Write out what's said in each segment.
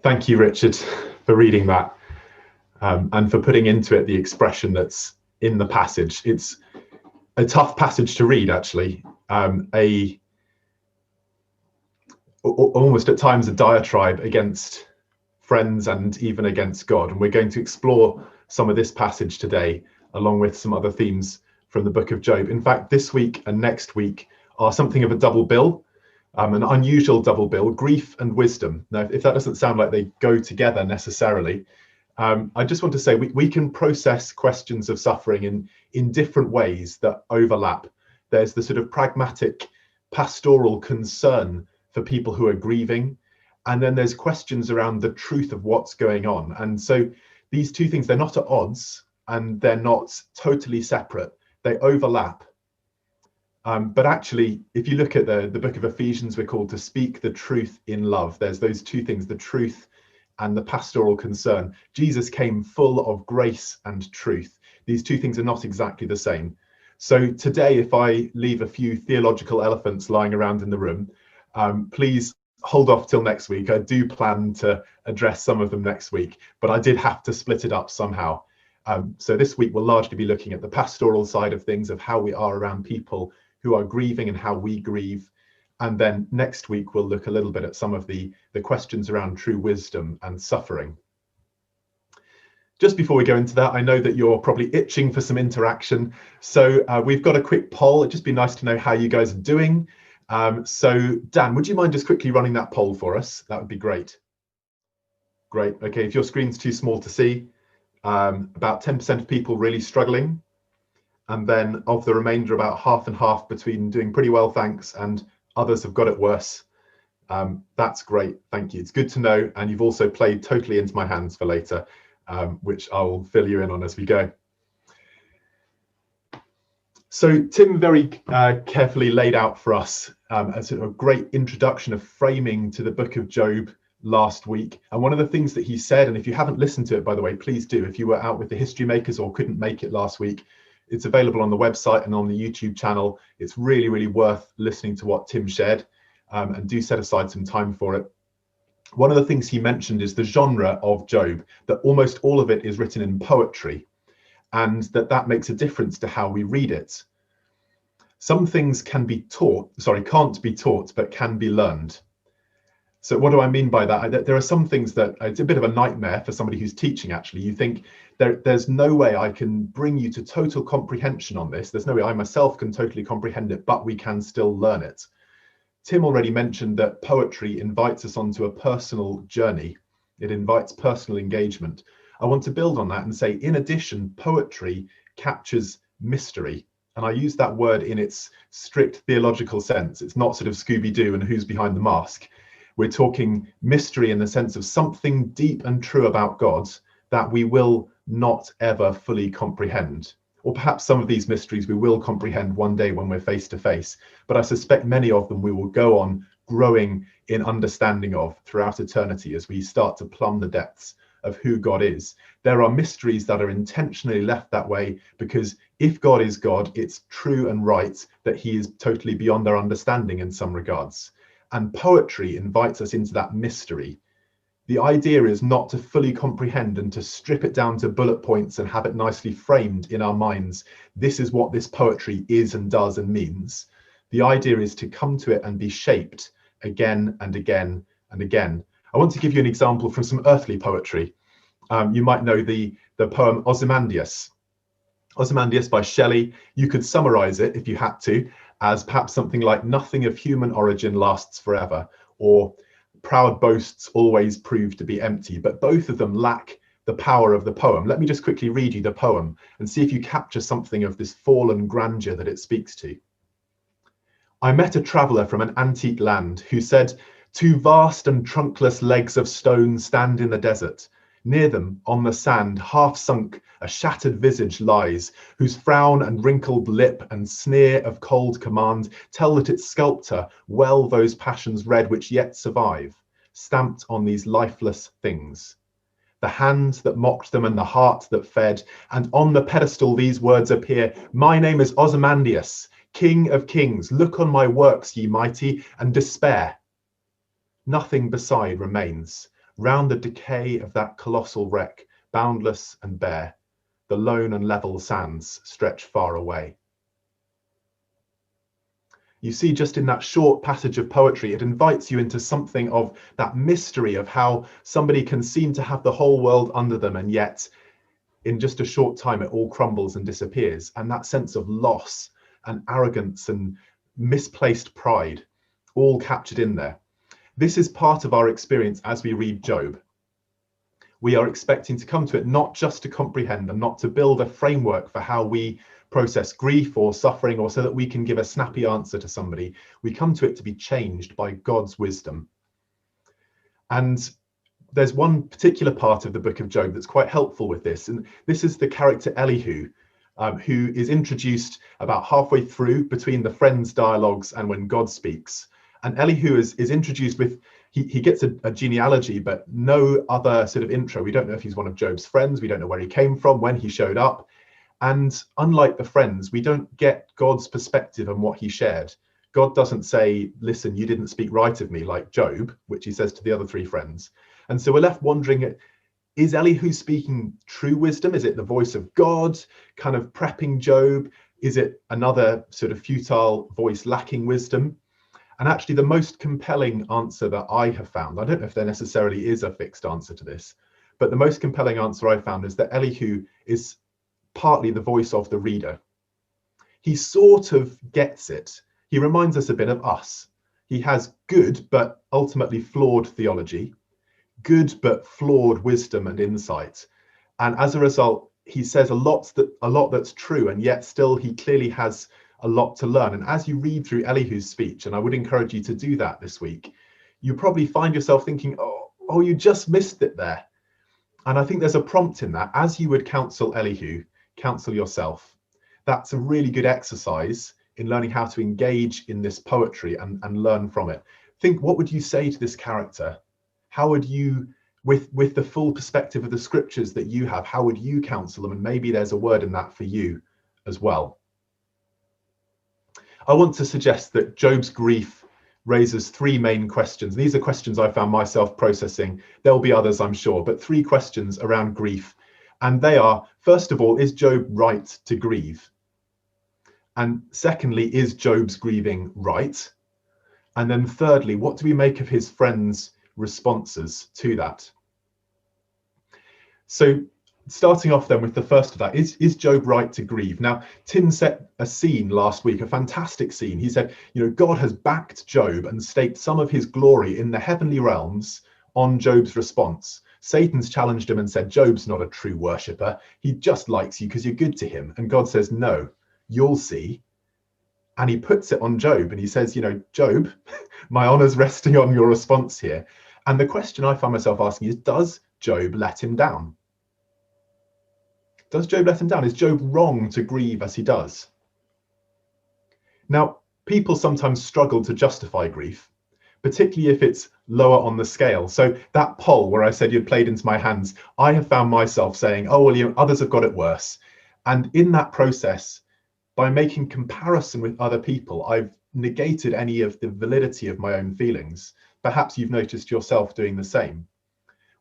Thank you, Richard, for reading that and for putting into it the expression that's in the passage. It's a tough passage to read, actually. Almost at times a diatribe against friends and even against God. And we're going to explore some of this passage today, along with some other themes from the book of Job. In fact, this week and next week are something of a double bill, an unusual double bill, grief and wisdom. Now, if that doesn't sound like they go together necessarily, I just want to say we can process questions of suffering in different ways that overlap. There's the sort of pragmatic pastoral concern for people who are grieving, and then there's questions around the truth of what's going on. And so these two things, they're not at odds and they're not totally separate. They overlap. But actually, if you look at the book of Ephesians, we're called to speak the truth in love. There's those two things, the truth and the pastoral concern. Jesus came full of grace and truth. These two things are not exactly the same. So today, if I leave a few theological elephants lying around in the room, please hold off till next week. I do plan to address some of them next week, but I did have to split it up somehow. So this week we'll largely be looking at the pastoral side of things, of how we are around people who are grieving and how we grieve. And then next week we'll look a little bit at some of the questions around true wisdom and suffering. Just before we go into that, I know that you're probably itching for some interaction. So we've got a quick poll. It'd just be nice to know how you guys are doing. So Dan, would you mind just quickly running that poll for us? That would be great. Great. Okay, if your screen's too small to see, about 10% of people really struggling. And then of the remainder, about half and half between doing pretty well, thanks, and others have got it worse. That's great. Thank you. It's good to know. And you've also played totally into my hands for later, which I will fill you in on as we go. So Tim very carefully laid out for us a sort of great introduction of framing to the book of Job last week. And one of the things that he said, and if you haven't listened to it, by the way, please do. If you were out with the history makers or couldn't make it last week, it's available on the website and on the YouTube channel. It's really, really worth listening to what Tim shared, and do set aside some time for it. One of the things he mentioned is the genre of Job, that almost all of it is written in poetry, and that makes a difference to how we read it. Some things can't be taught, but can be learned. So what do I mean by that? There are some things that it's a bit of a nightmare for somebody who's teaching, actually. You think there's no way I can bring you to total comprehension on this. There's no way I myself can totally comprehend it, but we can still learn it. Tim already mentioned that poetry invites us onto a personal journey. It invites personal engagement. I want to build on that and say, in addition, poetry captures mystery. And I use that word in its strict theological sense. It's not sort of Scooby-Doo and who's behind the mask. We're talking mystery in the sense of something deep and true about God that we will not ever fully comprehend. Or perhaps some of these mysteries we will comprehend one day when we're face to face. But I suspect many of them we will go on growing in understanding of throughout eternity as we start to plumb the depths of who God is. There are mysteries that are intentionally left that way because if God is God, it's true and right that he is totally beyond our understanding in some regards. And poetry invites us into that mystery. The idea is not to fully comprehend and to strip it down to bullet points and have it nicely framed in our minds. This is what this poetry is and does and means. The idea is to come to it and be shaped again and again and again. I want to give you an example from some earthly poetry. You might know the poem Ozymandias. Ozymandias by Shelley. You could summarize it, if you had to, as perhaps something like "Nothing of human origin lasts forever," or "Proud boasts always prove to be empty," but both of them lack the power of the poem. Let me just quickly read you the poem and see if you capture something of this fallen grandeur that it speaks to. I met a traveller from an antique land who said, "Two vast and trunkless legs of stone stand in the desert. Near them, on the sand, half sunk, a shattered visage lies, whose frown and wrinkled lip and sneer of cold command tell that its sculptor well those passions read which yet survive, stamped on these lifeless things. The hand that mocked them and the heart that fed, and on the pedestal these words appear, my name is Ozymandias, King of kings, look on my works, ye mighty, and despair. Nothing beside remains. Round the decay of that colossal wreck, boundless and bare, the lone and level sands stretch far away. You see, just in that short passage of poetry, it invites you into something of that mystery of how somebody can seem to have the whole world under them, and yet in just a short time it all crumbles and disappears. And that sense of loss and arrogance and misplaced pride, all captured in there. This is part of our experience as we read Job. We are expecting to come to it not just to comprehend and not to build a framework for how we process grief or suffering, or so that we can give a snappy answer to somebody. We come to it to be changed by God's wisdom. And there's one particular part of the book of Job that's quite helpful with this. And this is the character Elihu, who is introduced about halfway through between the friends' dialogues and when God speaks. And Elihu is introduced with, he gets a genealogy, but no other sort of intro. We don't know if he's one of Job's friends. We don't know where he came from, when he showed up. And unlike the friends, we don't get God's perspective on what he shared. God doesn't say, listen, you didn't speak right of me, like Job, which he says to the other three friends. And so we're left wondering, is Elihu speaking true wisdom? Is it the voice of God kind of prepping Job? Is it another sort of futile voice lacking wisdom? And actually the most compelling answer that I have found, I don't know if there necessarily is a fixed answer to this, but the most compelling answer I found is that Elihu is partly the voice of the reader. He sort of gets it. He reminds us a bit of us. He has good but ultimately flawed theology, good but flawed wisdom and insight. And as a result, he says a lot that's true, and yet still he clearly has a lot to learn. And as you read through Elihu's speech, and I would encourage you to do that this week, you probably find yourself thinking, oh, you just missed it there. And I think there's a prompt in that. As you would counsel Elihu, counsel yourself. That's a really good exercise in learning how to engage in this poetry and learn from it. Think, what would you say to this character? How would you, with the full perspective of the scriptures that you have, how would you counsel them? And maybe there's a word in that for you as well. I want to suggest that Job's grief raises three main questions. These are questions I found myself processing. There'll be others, I'm sure, but three questions around grief. And they are, first of all, is Job right to grieve? And secondly, is Job's grieving right? And then thirdly, what do we make of his friends' responses to that? So starting off then with the first of that, is Job right to grieve? Now, Tim set a scene last week, a fantastic scene. He said, God has backed Job and staked some of his glory in the heavenly realms on Job's response. Satan's challenged him and said, Job's not a true worshipper. He just likes you because you're good to him. And God says, no, you'll see. And he puts it on Job and he says, Job, my honor's resting on your response here. And the question I find myself asking is, does Job let him down? Does Job let him down? Is Job wrong to grieve as he does? Now, people sometimes struggle to justify grief, particularly if it's lower on the scale. So that poll where I said you'd played into my hands, I have found myself saying, oh, well, others have got it worse. And in that process, by making comparison with other people, I've negated any of the validity of my own feelings. Perhaps you've noticed yourself doing the same.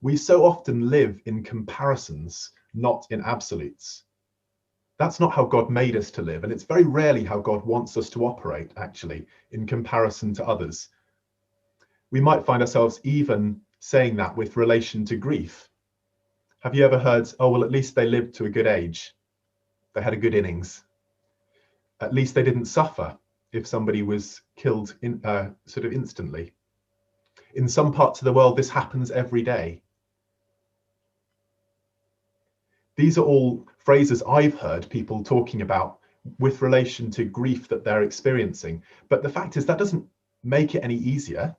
We so often live in comparisons, not in absolutes. That's not how God made us to live. And it's very rarely how God wants us to operate, actually, in comparison to others. We might find ourselves even saying that with relation to grief. Have you ever heard, oh, well, at least they lived to a good age. They had a good innings. At least they didn't suffer if somebody was killed sort of instantly. In some parts of the world, this happens every day. These are all phrases I've heard people talking about with relation to grief that they're experiencing. But the fact is that doesn't make it any easier.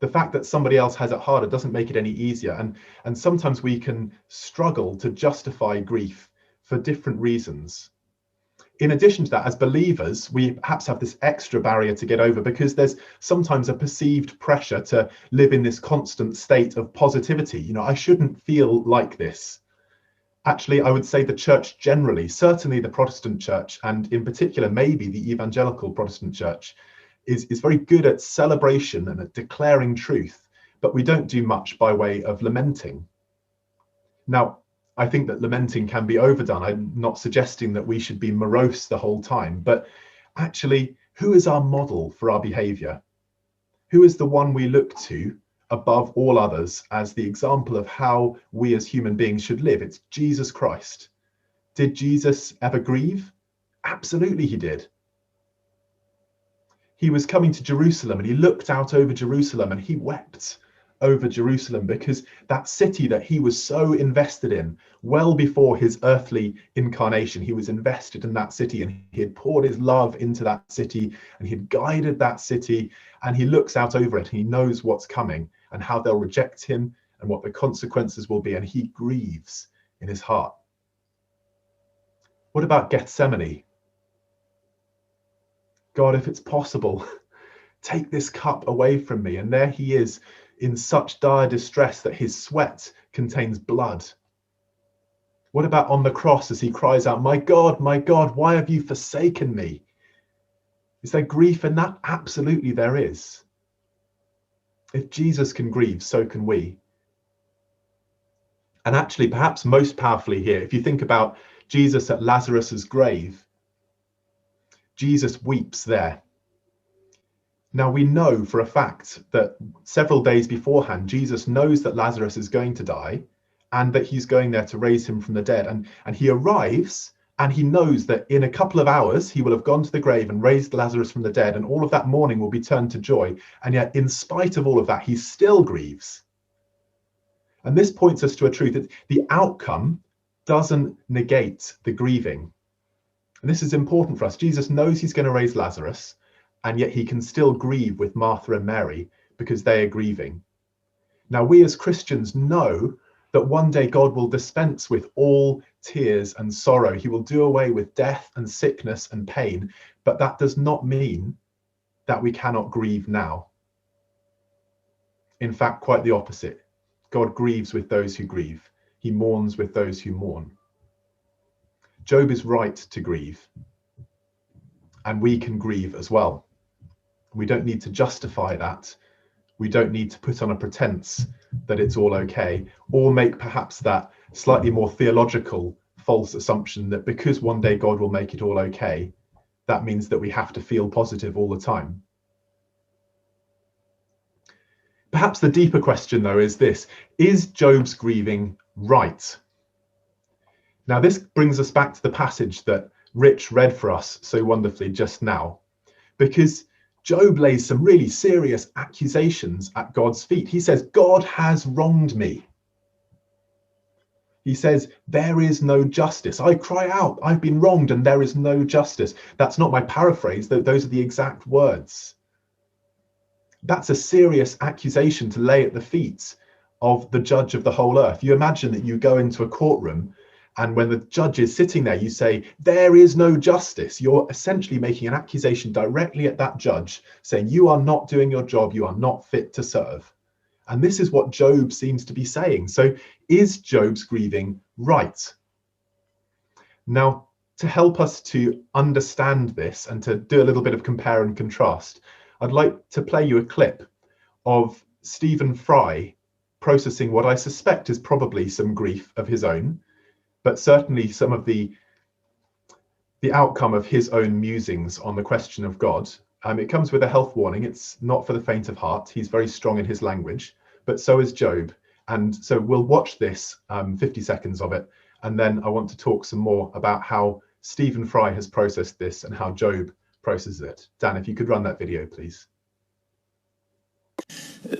The fact that somebody else has it harder doesn't make it any easier. And sometimes we can struggle to justify grief for different reasons. In addition to that, as believers, we perhaps have this extra barrier to get over because there's sometimes a perceived pressure to live in this constant state of positivity. I shouldn't feel like this. Actually, I would say the church generally, certainly the Protestant church, and in particular, maybe the evangelical Protestant church, is very good at celebration and at declaring truth. but we don't do much by way of lamenting. Now, I think that lamenting can be overdone. I'm not suggesting that we should be morose the whole time, but actually, who is our model for our behavior? Who is the one we look to above all others as the example of how we as human beings should live? It's Jesus Christ. Did Jesus ever grieve? Absolutely he did. He was coming to Jerusalem and he looked out over Jerusalem and he wept over Jerusalem, because that city that he was so invested in, well before his earthly incarnation, he was invested in that city and he had poured his love into that city and he had guided that city, and he looks out over it and he knows what's coming and how they'll reject him and what the consequences will be, and he grieves in his heart. What about Gethsemane? God, if it's possible, take this cup away from me. And there he is in such dire distress that his sweat contains blood. What about on the cross as he cries out, my God, why have you forsaken me? Is there grief in that? Absolutely there is. If Jesus can grieve, so can we. And actually, perhaps most powerfully here, if you think about Jesus at Lazarus's grave, Jesus weeps there. Now, we know for a fact that several days beforehand, Jesus knows that Lazarus is going to die and that he's going there to raise him from the dead. And he arrives and he knows that in a couple of hours, he will have gone to the grave and raised Lazarus from the dead, and all of that mourning will be turned to joy. And yet, in spite of all of that, he still grieves. And this points us to a truth that the outcome doesn't negate the grieving. And this is important for us. Jesus knows he's going to raise Lazarus, and yet he can still grieve with Martha and Mary because they are grieving. Now, we as Christians know that one day God will dispense with all tears and sorrow. He will do away with death and sickness and pain, but that does not mean that we cannot grieve now. In fact, quite the opposite. God grieves with those who grieve. He mourns with those who mourn. Job is right to grieve, and we can grieve as well. We don't need to justify that. We don't need to put on a pretense that it's all okay, or make perhaps that slightly more theological false assumption that because one day God will make it all okay, that means that we have to feel positive all the time. Perhaps the deeper question, though, is this: is Job's grieving right? Now, this brings us back to the passage that Rich read for us so wonderfully just now, because Job lays some really serious accusations at God's feet. He says, God has wronged me. He says, there is no justice. I cry out, I've been wronged and there is no justice. That's not my paraphrase, those are the exact words. That's a serious accusation to lay at the feet of the judge of the whole earth. You imagine that you go into a courtroom, and when the judge is sitting there, you say, there is no justice. You're essentially making an accusation directly at that judge, saying you are not doing your job, you are not fit to serve. And this is what Job seems to be saying. So is Job's grieving right? Now, to help us to understand this and to do a little bit of compare and contrast, I'd like to play you a clip of Stephen Fry processing what I suspect is probably some grief of his own, but certainly some of the outcome of his own musings on the question of God. It comes with a health warning. It's not for the faint of heart. He's very strong in his language, but so is Job. And so we'll watch this 50 seconds of it. And then I want to talk some more about how Stephen Fry has processed this and how Job processes it. Dan, if you could run that video, please.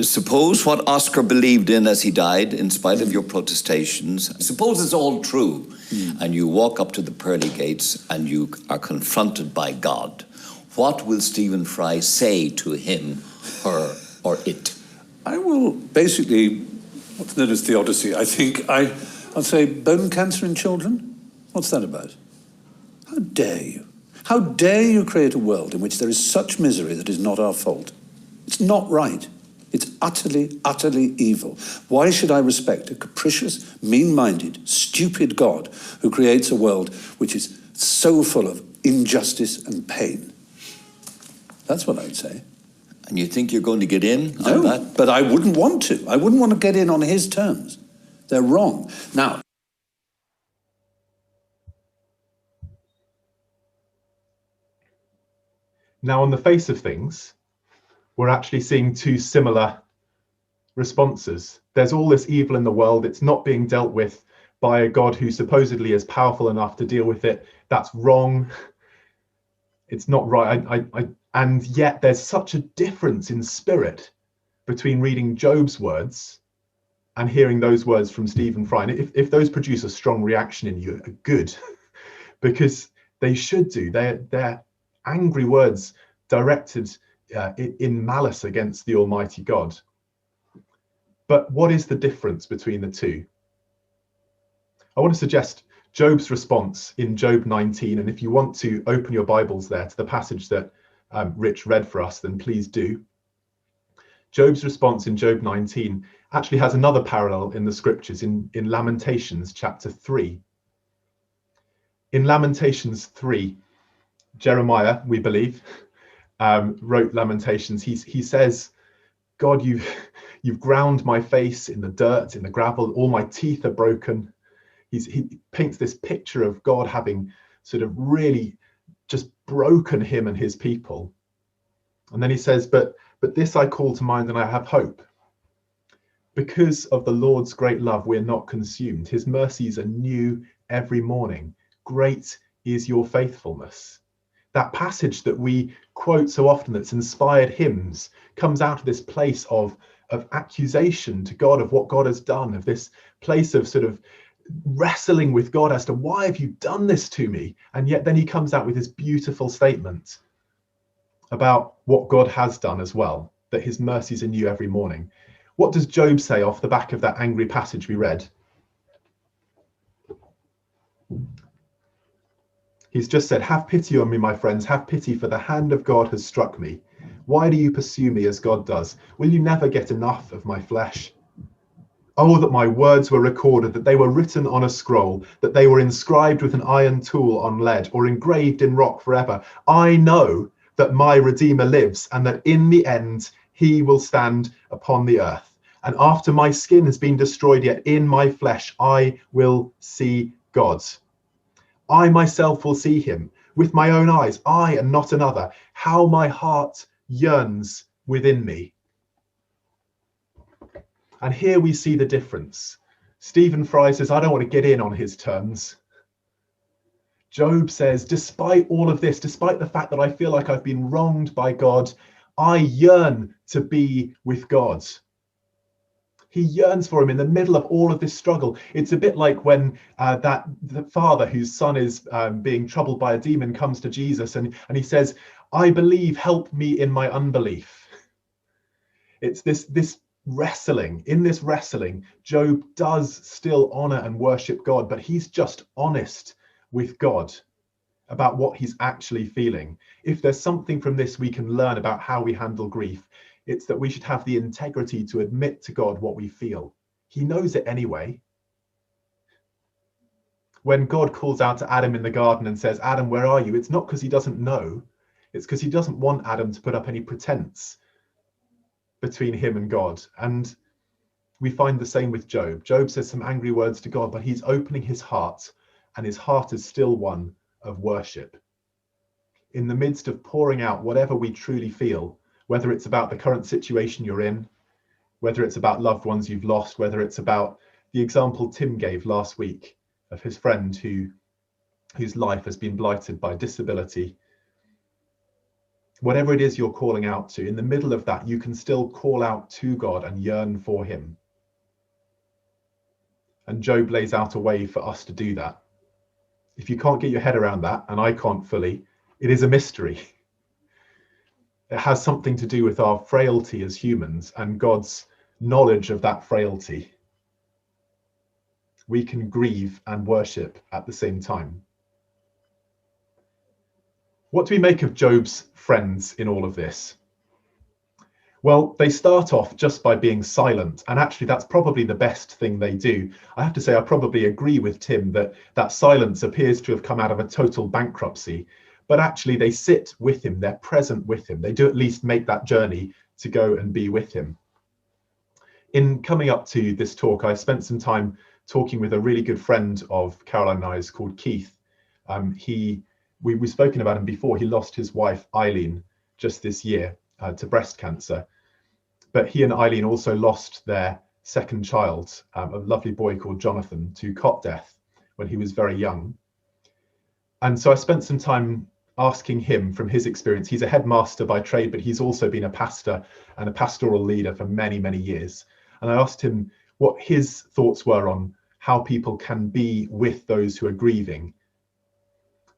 Suppose what Oscar believed in as he died, in spite of your protestations, suppose it's all true, and you walk up to the pearly gates and you are confronted by God. What will Stephen Fry say to him, her, or it? I will basically, what's known as theodicy, I think. I'll say bone cancer in children? What's that about? How dare you? How dare you create a world in which there is such misery that is not our fault? It's not right. It's utterly, utterly evil. Why should I respect a capricious, mean-minded, stupid God who creates a world which is so full of injustice and pain? That's what I'd say. And you think you're going to get in on No, that? but I wouldn't want to. I wouldn't want to get in on his terms. They're wrong. Now, on the face of things, we're actually seeing two similar responses. There's all this evil in the world. It's not being dealt with by a God who supposedly is powerful enough to deal with it. That's wrong. It's not right. And yet there's such a difference in spirit between reading Job's words and hearing those words from Stephen Fry. And if those produce a strong reaction in you, good, because they should do. They're angry words directed in malice against the Almighty God. But what is the difference between the two? I want to suggest Job's response in Job 19. And if you want to open your Bibles there to the passage that Rich read for us, then please do. Job's response in Job 19 actually has another parallel in the scriptures in Lamentations chapter 3. In Lamentations 3, Jeremiah, we believe, wrote Lamentations. He says, God, you've ground my face in the dirt, in the gravel, all my teeth are broken. He paints this picture of God having sort of really just broken him and his people. And then he says, but this I call to mind and I have hope. Because of the Lord's great love, we're not consumed. His mercies are new every morning. Great is your faithfulness. That passage that we quote so often, that's inspired hymns, comes out of this place of accusation to God of what God has done, of this place of sort of wrestling with God as to why have you done this to me? And yet then he comes out with this beautiful statement about what God has done as well, that his mercies are new every morning. What does Job say off the back of that angry passage we read? He's just said, have pity on me, my friends, have pity, for the hand of God has struck me. Why do you pursue me as God does? Will you never get enough of my flesh? Oh, that my words were recorded, that they were written on a scroll, that they were inscribed with an iron tool on lead, or engraved in rock forever. I know that my Redeemer lives, and that in the end he will stand upon the earth. And after my skin has been destroyed, yet in my flesh I will see God. I myself will see him with my own eyes, I and not another. How my heart yearns within me. And here we see the difference. Stephen Fry says, I don't want to get in on his terms. Job says, despite all of this, despite the fact that I feel like I've been wronged by God, I yearn to be with God. He yearns for him in the middle of all of this struggle. It's a bit like when the father whose son is being troubled by a demon comes to Jesus and he says, I believe, help me in my unbelief. It's this wrestling. In this wrestling, Job does still honor and worship God, but he's just honest with God about what he's actually feeling. If there's something from this we can learn about how we handle grief, it's that we should have the integrity to admit to God what we feel. He knows it anyway. When God calls out to Adam in the garden and says, Adam, where are you? It's not because he doesn't know. It's because he doesn't want Adam to put up any pretense between him and God. And we find the same with Job. Job says some angry words to God, but he's opening his heart, and his heart is still one of worship. In the midst of pouring out whatever we truly feel, whether it's about the current situation you're in, whether it's about loved ones you've lost, whether it's about the example Tim gave last week of his friend whose life has been blighted by disability. Whatever it is you're calling out to, in the middle of that, you can still call out to God and yearn for him. And Job lays out a way for us to do that. If you can't get your head around that, and I can't fully, it is a mystery. It has something to do with our frailty as humans and God's knowledge of that frailty. We can grieve and worship at the same time. What do we make of Job's friends in all of this? Well, they start off just by being silent, and actually that's probably the best thing they do. I have to say I probably agree with Tim that silence appears to have come out of a total bankruptcy, but actually they sit with him, they're present with him. They do at least make that journey to go and be with him. In coming up to this talk, I spent some time talking with a really good friend of Caroline and I's called Keith. We've spoken about him before. He lost his wife, Eileen, just this year to breast cancer. But he and Eileen also lost their second child, a lovely boy called Jonathan, to cot death when he was very young. And so I spent some time asking him from his experience. He's a headmaster by trade, but he's also been a pastor and a pastoral leader for many, many years. And I asked him what his thoughts were on how people can be with those who are grieving.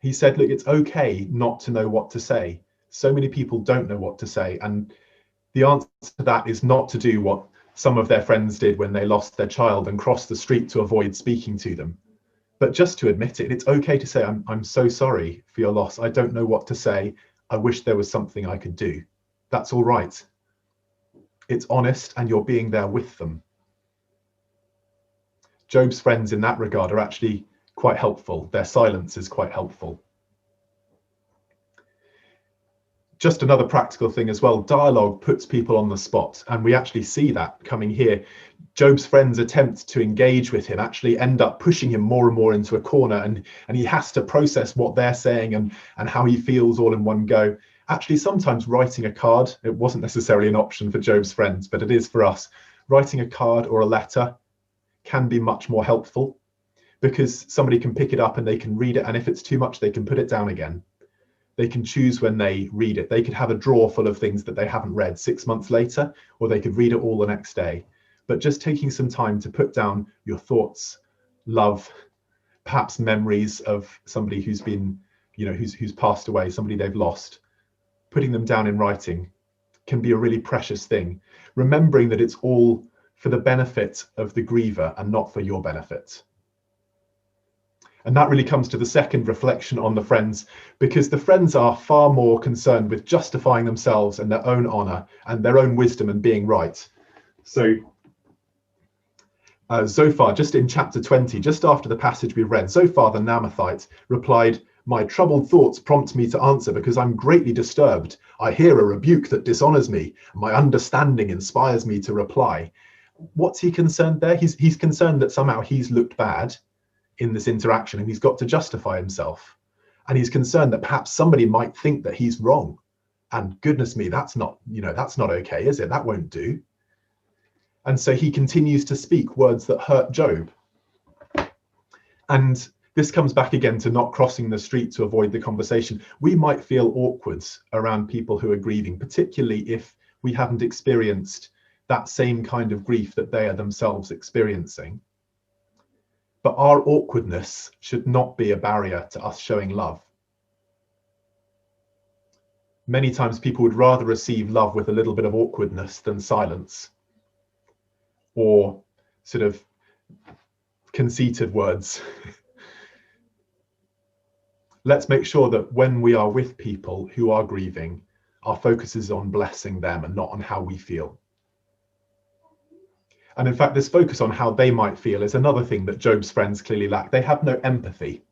He said, look, it's okay not to know what to say. So many people don't know what to say. And the answer to that is not to do what some of their friends did when they lost their child and crossed the street to avoid speaking to them, but just to admit it. It's okay to say, I'm so sorry for your loss. I don't know what to say. I wish there was something I could do. That's all right. It's honest, and you're being there with them. Job's friends in that regard are actually quite helpful. Their silence is quite helpful. Just another practical thing as well, dialogue puts people on the spot, and we actually see that coming here. Job's friends' attempt to engage with him actually end up pushing him more and more into a corner, and he has to process what they're saying and how he feels all in one go. Actually, sometimes writing a card, it wasn't necessarily an option for Job's friends, but it is for us. Writing a card or a letter can be much more helpful, because somebody can pick it up and they can read it, and if it's too much, they can put it down again. They can choose when they read it. They could have a drawer full of things that they haven't read 6 months later, or they could read it all the next day. But just taking some time to put down your thoughts, love, perhaps memories of somebody who's been, who's passed away, somebody they've lost, putting them down in writing can be a really precious thing. Remembering that it's all for the benefit of the griever and not for your benefit. And that really comes to the second reflection on the friends, because the friends are far more concerned with justifying themselves and their own honor and their own wisdom and being right. So Zophar, just in chapter 20, just after the passage we read, Zophar the Naamathite replied, "My troubled thoughts prompt me to answer because I'm greatly disturbed. I hear a rebuke that dishonors me. My understanding inspires me to reply." What's he concerned there? He's concerned that somehow he's looked bad in this interaction and he's got to justify himself. And he's concerned that perhaps somebody might think that he's wrong. And goodness me, that's not okay, is it? That won't do. And so he continues to speak words that hurt Job. And this comes back again to not crossing the street to avoid the conversation. We might feel awkward around people who are grieving, particularly if we haven't experienced that same kind of grief that they are themselves experiencing. But our awkwardness should not be a barrier to us showing love. Many times people would rather receive love with a little bit of awkwardness than silence, or sort of conceited words. Let's make sure that when we are with people who are grieving, our focus is on blessing them and not on how we feel. And in fact, this focus on how they might feel is another thing that Job's friends clearly lack. They have no empathy.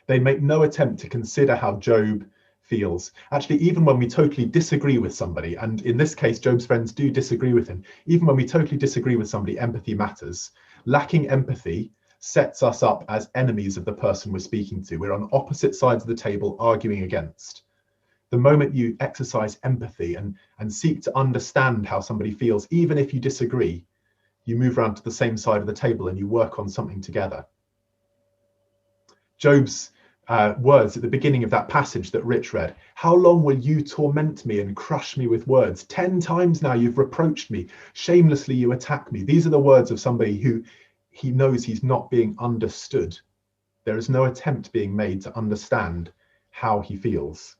They make no attempt to consider how Job feels. Actually, even when we totally disagree with somebody, and in this case, Job's friends do disagree with him, even when we totally disagree with somebody, empathy matters. Lacking empathy sets us up as enemies of the person we're speaking to. We're on opposite sides of the table arguing against. The moment you exercise empathy and seek to understand how somebody feels, even if you disagree, you move around to the same side of the table and you work on something together. Job's words at the beginning of that passage that Rich read, "How long will you torment me and crush me with words? 10 times now you've reproached me. Shamelessly you attack me." These are the words of somebody who he knows he's not being understood. There is no attempt being made to understand how he feels.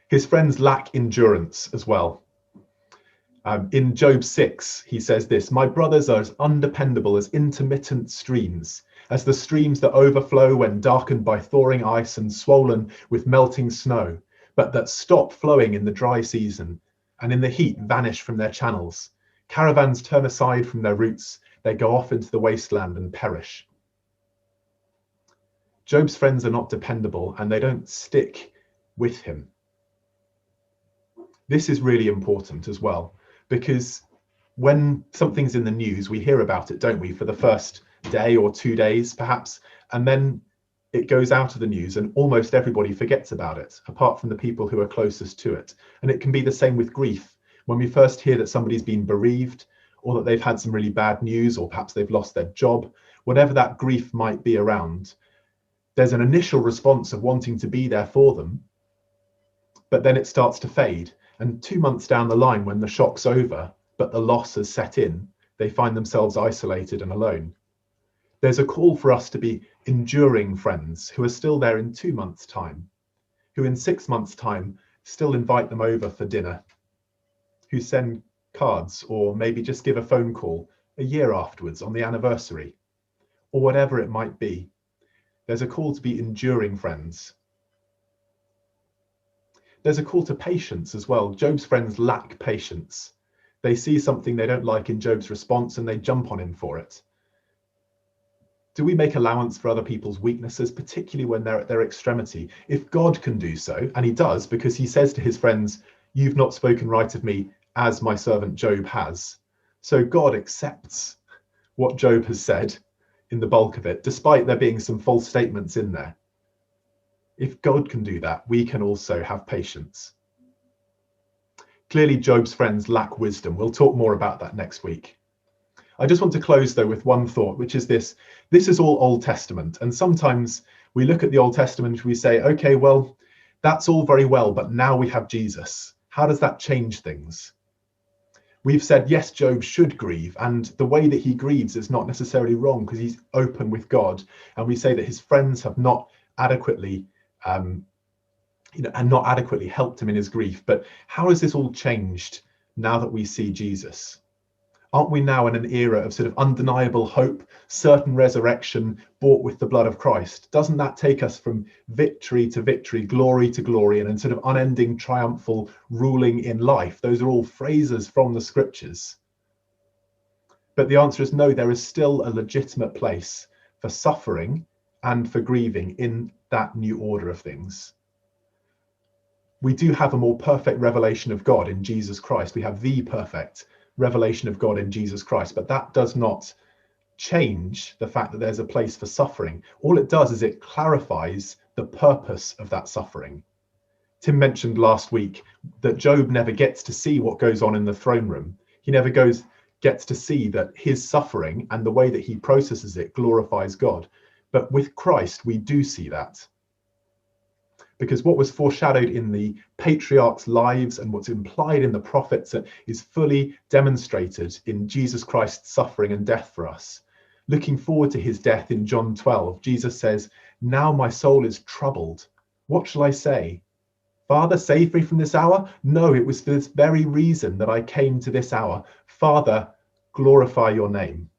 His friends lack endurance as well. In Job 6, he says this, "My brothers are as undependable as intermittent streams, as the streams that overflow when darkened by thawing ice and swollen with melting snow, but that stop flowing in the dry season, and in the heat vanish from their channels. Caravans turn aside from their routes, they go off into the wasteland and perish." Job's friends are not dependable and they don't stick with him. This is really important as well, because when something's in the news, we hear about it, don't we, for the first day or 2 days perhaps, and then it goes out of the news and almost everybody forgets about it, apart from the people who are closest to it. And it can be the same with grief. When we first hear that somebody's been bereaved, or that they've had some really bad news, or perhaps they've lost their job, whatever that grief might be around, there's an initial response of wanting to be there for them, but then it starts to fade. And 2 months down the line, when the shock's over, but the loss has set in, they find themselves isolated and alone. There's a call for us to be enduring friends who are still there in 2 months' time, who in 6 months' time still invite them over for dinner, who send cards or maybe just give a phone call a year afterwards on the anniversary, or whatever it might be. There's a call to be enduring friends. There's a call to patience as well. Job's friends lack patience. They see something they don't like in Job's response and they jump on him for it. Do we make allowance for other people's weaknesses, particularly when they're at their extremity? If God can do so, and he does, because he says to his friends, "You've not spoken right of me as my servant Job has." So God accepts what Job has said in the bulk of it, despite there being some false statements in there. If God can do that, we can also have patience. Clearly, Job's friends lack wisdom. We'll talk more about that next week. I just want to close, though, with one thought, which is this. This is all Old Testament. And sometimes we look at the Old Testament and we say, okay, well, that's all very well, but now we have Jesus. How does that change things? We've said, yes, Job should grieve, and the way that he grieves is not necessarily wrong because he's open with God. And we say that his friends have not adequately and not adequately helped him in his grief. But how has this all changed now that we see Jesus? Aren't we now in an era of sort of undeniable hope, certain resurrection bought with the blood of Christ? Doesn't that take us from victory to victory, glory to glory, and sort of unending triumphal ruling in life? Those are all phrases from the scriptures. But the answer is no, there is still a legitimate place for suffering and for grieving in that new order of things. We do have a more perfect revelation of God in Jesus Christ. We have the perfect revelation of God in Jesus Christ, but that does not change the fact that there's a place for suffering. All it does is it clarifies the purpose of that suffering. Tim mentioned last week that Job never gets to see what goes on in the throne room. He never gets to see that his suffering and the way that he processes it glorifies God. But with Christ, we do see that. Because what was foreshadowed in the patriarchs' lives and what's implied in the prophets is fully demonstrated in Jesus Christ's suffering and death for us. Looking forward to his death in John 12, Jesus says, "Now my soul is troubled. What shall I say? Father, save me from this hour? No, it was for this very reason that I came to this hour. Father, glorify your name."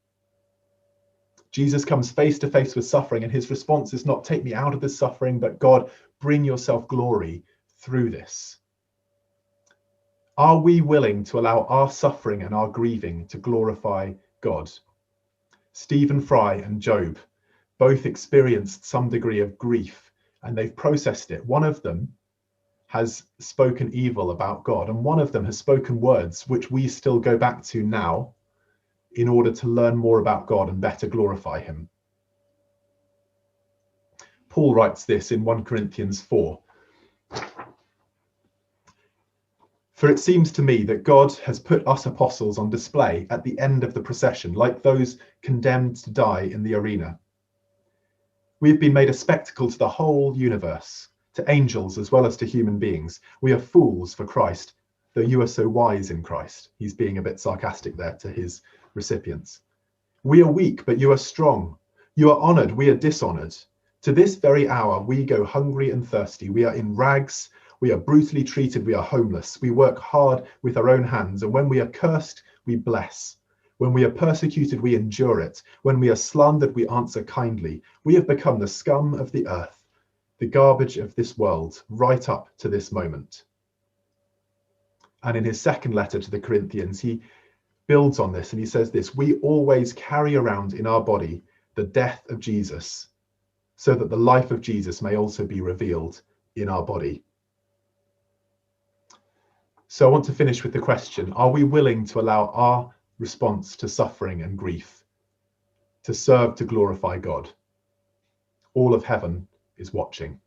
Jesus comes face to face with suffering, and his response is not, "Take me out of this suffering," but "God, bring yourself glory through this." Are we willing to allow our suffering and our grieving to glorify God? Stephen Fry and Job both experienced some degree of grief, and they've processed it. One of them has spoken evil about God, and one of them has spoken words which we still go back to now in order to learn more about God and better glorify him. Paul writes this in 1 Corinthians 4. "For it seems to me that God has put us apostles on display at the end of the procession, like those condemned to die in the arena. We have been made a spectacle to the whole universe, to angels as well as to human beings. We are fools for Christ, though you are so wise in Christ." He's being a bit sarcastic there to his recipients. "We are weak, but you are strong. You are honored, we are dishonored. To this very hour, we go hungry and thirsty. We are in rags. We are brutally treated. We are homeless. We work hard with our own hands. And when we are cursed, we bless. When we are persecuted, we endure it. When we are slandered, we answer kindly. We have become the scum of the earth, the garbage of this world, right up to this moment." And in his second letter to the Corinthians, he builds on this and he says this: "We always carry around in our body the death of Jesus, so that the life of Jesus may also be revealed in our body. So I want to finish with the question, are we willing to allow our response to suffering and grief to serve to glorify God? All of heaven is watching.